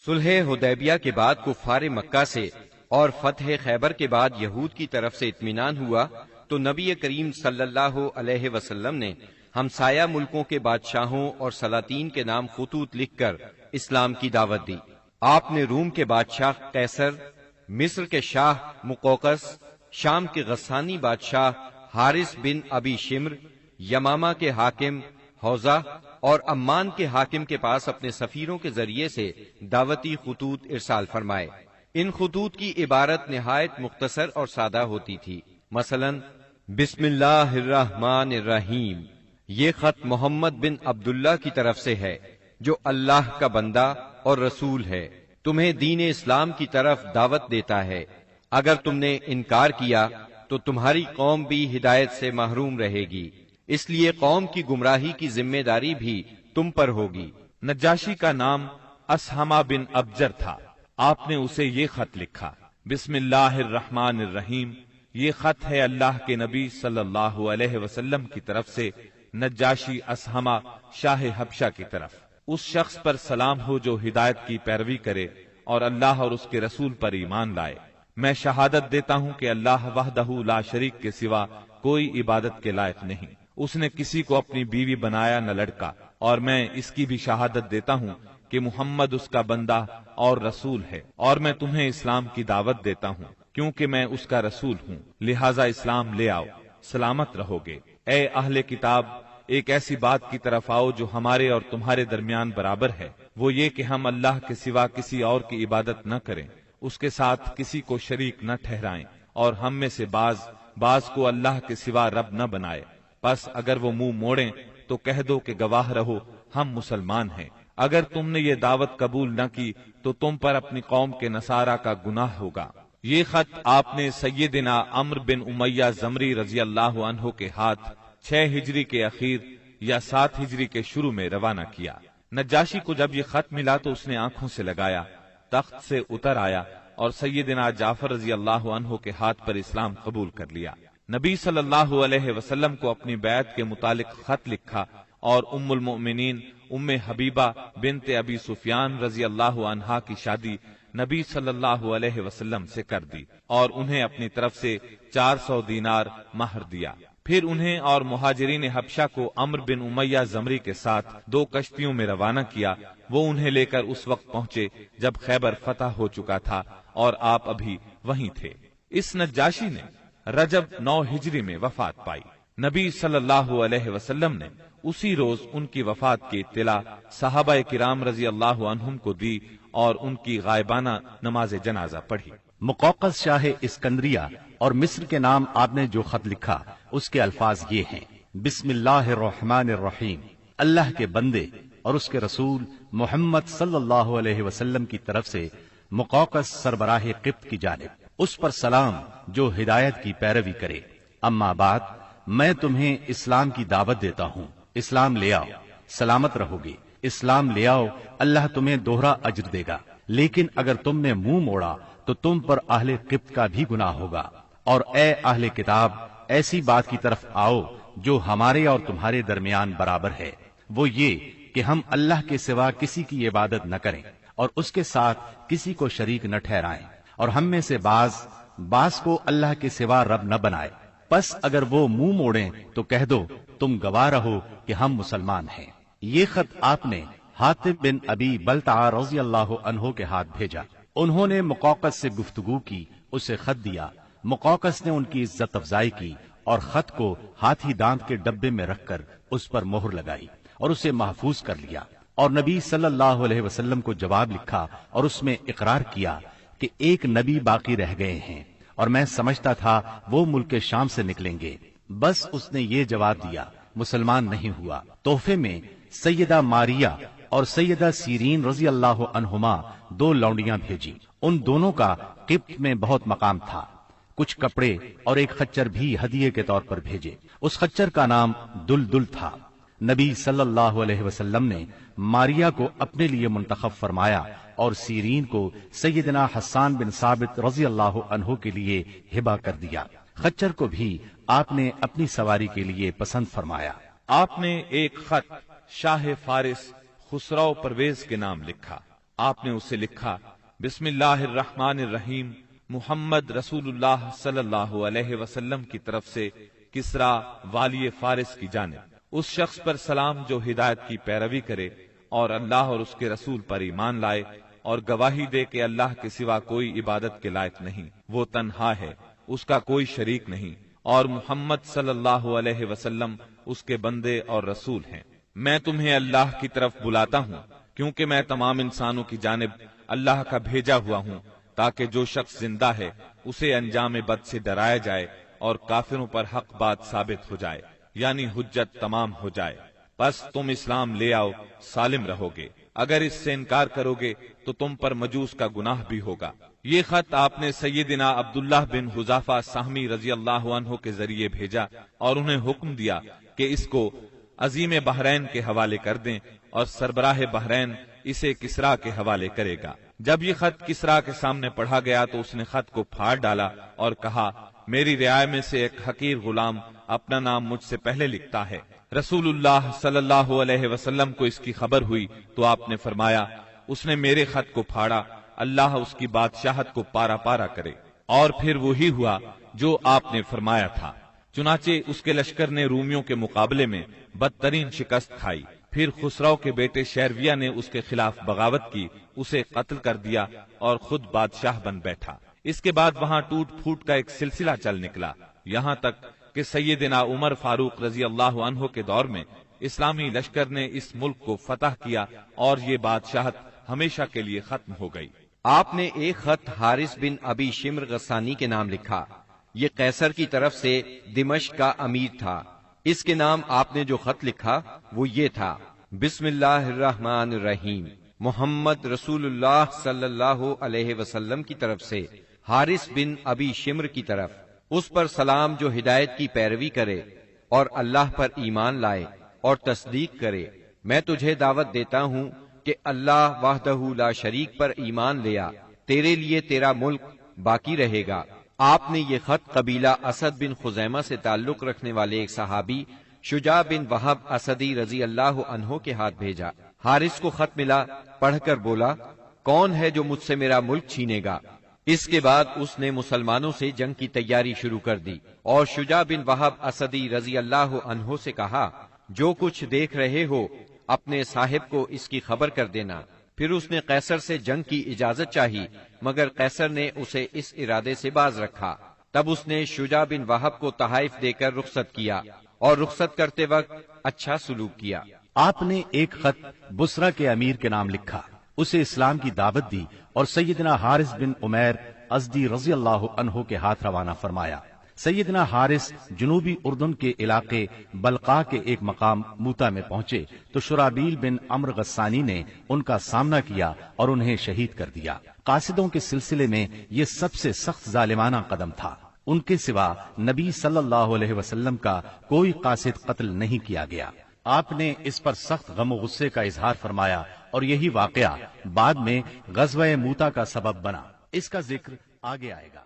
صلح حدیبیہ کے بعد کفار مکہ سے اور فتح خیبر کے بعد یہود کی طرف سے اطمینان ہوا تو نبی کریم صلی اللہ علیہ وسلم نے ہمسایہ ملکوں کے بادشاہوں اور سلاطین کے نام خطوط لکھ کر اسلام کی دعوت دی۔ آپ نے روم کے بادشاہ قیصر، مصر کے شاہ مقوقس، شام کے غسانی بادشاہ حارث بن ابی شمر، یمامہ کے حاکم حوزہ اور عمان کے حاکم کے پاس اپنے سفیروں کے ذریعے سے دعوتی خطوط ارسال فرمائے۔ ان خطوط کی عبارت نہایت مختصر اور سادہ ہوتی تھی، مثلا بسم اللہ الرحمن الرحیم، یہ خط محمد بن عبداللہ کی طرف سے ہے جو اللہ کا بندہ اور رسول ہے، تمہیں دین اسلام کی طرف دعوت دیتا ہے، اگر تم نے انکار کیا تو تمہاری قوم بھی ہدایت سے محروم رہے گی، اس لیے قوم کی گمراہی کی ذمہ داری بھی تم پر ہوگی۔ نجاشی کا نام اسہمہ بن ابجر تھا۔ آپ نے اسے یہ خط لکھا، بسم اللہ الرحمن الرحیم، یہ خط ہے اللہ کے نبی صلی اللہ علیہ وسلم کی طرف سے نجاشی اسہمہ شاہ حبشہ کی طرف۔ اس شخص پر سلام ہو جو ہدایت کی پیروی کرے اور اللہ اور اس کے رسول پر ایمان لائے۔ میں شہادت دیتا ہوں کہ اللہ وحدہ لا شریک کے سوا کوئی عبادت کے لائق نہیں، اس نے کسی کو اپنی بیوی بنایا نہ لڑکا، اور میں اس کی بھی شہادت دیتا ہوں کہ محمد اس کا بندہ اور رسول ہے، اور میں تمہیں اسلام کی دعوت دیتا ہوں کیونکہ میں اس کا رسول ہوں، لہذا اسلام لے آؤ، سلامت رہو گے۔ اے اہل کتاب، ایک ایسی بات کی طرف آؤ جو ہمارے اور تمہارے درمیان برابر ہے، وہ یہ کہ ہم اللہ کے سوا کسی اور کی عبادت نہ کریں، اس کے ساتھ کسی کو شریک نہ ٹھہرائیں، اور ہم میں سے بعض کو اللہ کے سوا رب نہ بنائے۔ پس اگر وہ منہ موڑیں تو کہہ دو کہ گواہ رہو ہم مسلمان ہیں۔ اگر تم نے یہ دعوت قبول نہ کی تو تم پر اپنی قوم کے نصارہ کا گناہ ہوگا۔ یہ خط آپ نے سیدنا عمرو بن امیہ زمری رضی اللہ عنہ کے ہاتھ 6 ہجری کے اخیر یا 7 ہجری کے شروع میں روانہ کیا۔ نجاشی کو جب یہ خط ملا تو اس نے آنکھوں سے لگایا، تخت سے اتر آیا اور سیدنا جعفر رضی اللہ عنہ کے ہاتھ پر اسلام قبول کر لیا۔ نبی صلی اللہ علیہ وسلم کو اپنی بیعت کے متعلق خط لکھا اور ام المؤمنین ام حبیبہ بنت ابی سفیان رضی اللہ عنہا کی شادی نبی صلی اللہ علیہ وسلم سے کر دی اور انہیں اپنی طرف سے 400 دینار مہر دیا۔ پھر انہیں اور مہاجرین حبشہ کو عمرو بن امیہ زمری کے ساتھ 2 کشتیوں میں روانہ کیا۔ وہ انہیں لے کر اس وقت پہنچے جب خیبر فتح ہو چکا تھا اور آپ ابھی وہیں تھے۔ اس نجاشی نے رجب 9 ہجری میں وفات پائی۔ نبی صلی اللہ علیہ وسلم نے اسی روز ان کی وفات کی اطلاع صحابہ کرام رضی اللہ عنہم کو دی اور ان کی غائبانہ نماز جنازہ پڑھی۔ مقوقس شاہ اسکندریہ اور مصر کے نام آپ نے جو خط لکھا اس کے الفاظ یہ ہیں، بسم اللہ الرحمن الرحیم، اللہ کے بندے اور اس کے رسول محمد صلی اللہ علیہ وسلم کی طرف سے مقوقس سربراہ قبط کی جانب، اس پر سلام جو ہدایت کی پیروی کرے۔ اما بعد، میں تمہیں اسلام کی دعوت دیتا ہوں، اسلام لے آؤ، سلامت رہو گے۔ اسلام لے آؤ، اللہ تمہیں دوہرا اجر دے گا، لیکن اگر تم نے منہ موڑا تو تم پر اہل قبط کا بھی گناہ ہوگا۔ اور اے اہل کتاب، ایسی بات کی طرف آؤ جو ہمارے اور تمہارے درمیان برابر ہے، وہ یہ کہ ہم اللہ کے سوا کسی کی عبادت نہ کریں اور اس کے ساتھ کسی کو شریک نہ ٹھہرائیں، اور ہم میں سے بعض کو اللہ کے سوا رب نہ بنائے۔ پس اگر وہ منہ موڑیں تو کہہ دو تم گواہ رہو کہ ہم مسلمان ہیں۔ یہ خط آپ نے حاتب بن ابی بلتع رضی اللہ عنہ کے ہاتھ بھیجا۔ انہوں نے مقوقس سے گفتگو کی، اسے خط دیا۔ مقوقس نے ان کی عزت افزائی کی اور خط کو ہاتھی دانت کے ڈبے میں رکھ کر اس پر مہر لگائی اور اسے محفوظ کر لیا، اور نبی صلی اللہ علیہ وسلم کو جواب لکھا اور اس میں اقرار کیا کہ ایک نبی باقی رہ گئے ہیں اور میں سمجھتا تھا وہ ملک شام سے نکلیں گے، بس اس نے یہ جواب دیا، مسلمان نہیں ہوا۔ تحفے میں سیدہ ماریہ اور سیدہ سیرین رضی اللہ عنہما 2 لونڈیاں بھیجی۔ ان دونوں کا قبط میں بہت مقام تھا۔ کچھ کپڑے اور ایک خچر بھی ہدیے کے طور پر بھیجے۔ اس خچر کا نام دلدل تھا۔ نبی صلی اللہ علیہ وسلم نے ماریہ کو اپنے لیے منتخب فرمایا اور سیرین کو سیدنا حسان بن ثابت رضی اللہ عنہ کے لیے ہبہ کر دیا۔ خچر کو بھی آپ نے اپنی سواری کے لیے پسند فرمایا۔ آپ نے ایک خط شاہ فارس خسرو پرویز کے نام لکھا۔ آپ نے اسے لکھا، بسم اللہ الرحمن الرحیم، محمد رسول اللہ صلی اللہ علیہ وسلم کی طرف سے کسرا والی فارس کی جانب، اس شخص پر سلام جو ہدایت کی پیروی کرے اور اللہ اور اس کے رسول پر ایمان لائے اور گواہی دے کہ اللہ کے سوا کوئی عبادت کے لائق نہیں، وہ تنہا ہے، اس کا کوئی شریک نہیں، اور محمد صلی اللہ علیہ وسلم اس کے بندے اور رسول ہیں۔ میں تمہیں اللہ کی طرف بلاتا ہوں کیونکہ میں تمام انسانوں کی جانب اللہ کا بھیجا ہوا ہوں، تاکہ جو شخص زندہ ہے اسے انجام بد سے ڈرایا جائے اور کافروں پر حق بات ثابت ہو جائے، یعنی حجت تمام ہو جائے۔ پس تم اسلام لے آؤ، سالم رہو گے، اگر اس سے انکار کرو گے تو تم پر مجوس کا گناہ بھی ہوگا۔ یہ خط آپ نے سیدنا عبداللہ بن حذافہ سہمی رضی اللہ عنہ کے ذریعے بھیجا اور انہیں حکم دیا کہ اس کو عظیم بحرین کے حوالے کر دیں، اور سربراہ بحرین اسے کسرا کے حوالے کرے گا۔ جب یہ خط کسرا کے سامنے پڑھا گیا تو اس نے خط کو پھاڑ ڈالا اور کہا، میری رعایا میں سے ایک حقیر غلام اپنا نام مجھ سے پہلے لکھتا ہے۔ رسول اللہ صلی اللہ علیہ وسلم کو اس کی خبر ہوئی تو آپ نے فرمایا، اس نے میرے خط کو پھاڑا، اللہ اس کی بادشاہت کو پارا پارا کرے۔ اور پھر وہی ہوا جو آپ نے فرمایا تھا، چنانچہ اس کے لشکر نے رومیوں کے مقابلے میں بدترین شکست کھائی۔ پھر خسرو کے بیٹے شیرویہ نے اس کے خلاف بغاوت کی، اسے قتل کر دیا اور خود بادشاہ بن بیٹھا۔ اس کے بعد وہاں ٹوٹ پھوٹ کا ایک سلسلہ چل نکلا، یہاں تک کہ سیدنا عمر فاروق رضی اللہ عنہ کے دور میں اسلامی لشکر نے اس ملک کو فتح کیا اور یہ بادشاہت ہمیشہ کے لیے ختم ہو گئی۔ آپ نے ایک خط حارث بن ابی شمر غسانی کے نام لکھا، یہ قیصر کی طرف سے دمشق کا امیر تھا۔ اس کے نام آپ نے جو خط لکھا وہ یہ تھا، بسم اللہ الرحمن الرحیم، محمد رسول اللہ صلی اللہ علیہ وسلم کی طرف سے حارث بن ابی شمر کی طرف، اس پر سلام جو ہدایت کی پیروی کرے اور اللہ پر ایمان لائے اور تصدیق کرے۔ میں تجھے دعوت دیتا ہوں کہ اللہ وحدہ لا شریک پر ایمان لیا، تیرے لیے تیرا ملک باقی رہے گا۔ آپ نے یہ خط قبیلہ اسد بن خزیمہ سے تعلق رکھنے والے ایک صحابی شجاع بن وہب اسدی رضی اللہ عنہ کے ہاتھ بھیجا۔ حارث کو خط ملا، پڑھ کر بولا، کون ہے جو مجھ سے میرا ملک چھینے گا؟ اس کے بعد اس نے مسلمانوں سے جنگ کی تیاری شروع کر دی اور شجاع بن وہب اسدی رضی اللہ عنہ سے کہا، جو کچھ دیکھ رہے ہو اپنے صاحب کو اس کی خبر کر دینا۔ پھر اس نے قیصر سے جنگ کی اجازت چاہی، مگر قیصر نے اسے اس ارادے سے باز رکھا۔ تب اس نے شجاع بن وہب کو تحائف دے کر رخصت کیا اور رخصت کرتے وقت اچھا سلوک کیا۔ آپ نے ایک خط بصرہ کے امیر کے نام لکھا، اسے اسلام کی دعوت دی اور سیدنا حارث بن عمیر ازدی رضی اللہ عنہ کے ہاتھ روانہ فرمایا۔ سیدنا حارث جنوبی اردن کے علاقے بلقا کے ایک مقام موتا میں پہنچے تو شرابیل بن عمرو غسانی نے ان کا سامنا کیا اور انہیں شہید کر دیا۔ قاصدوں کے سلسلے میں یہ سب سے سخت ظالمانہ قدم تھا، ان کے سوا نبی صلی اللہ علیہ وسلم کا کوئی قاصد قتل نہیں کیا گیا۔ آپ نے اس پر سخت غم و غصے کا اظہار فرمایا اور یہی واقعہ بعد میں غزوہ موتا کا سبب بنا۔ اس کا ذکر آگے آئے گا۔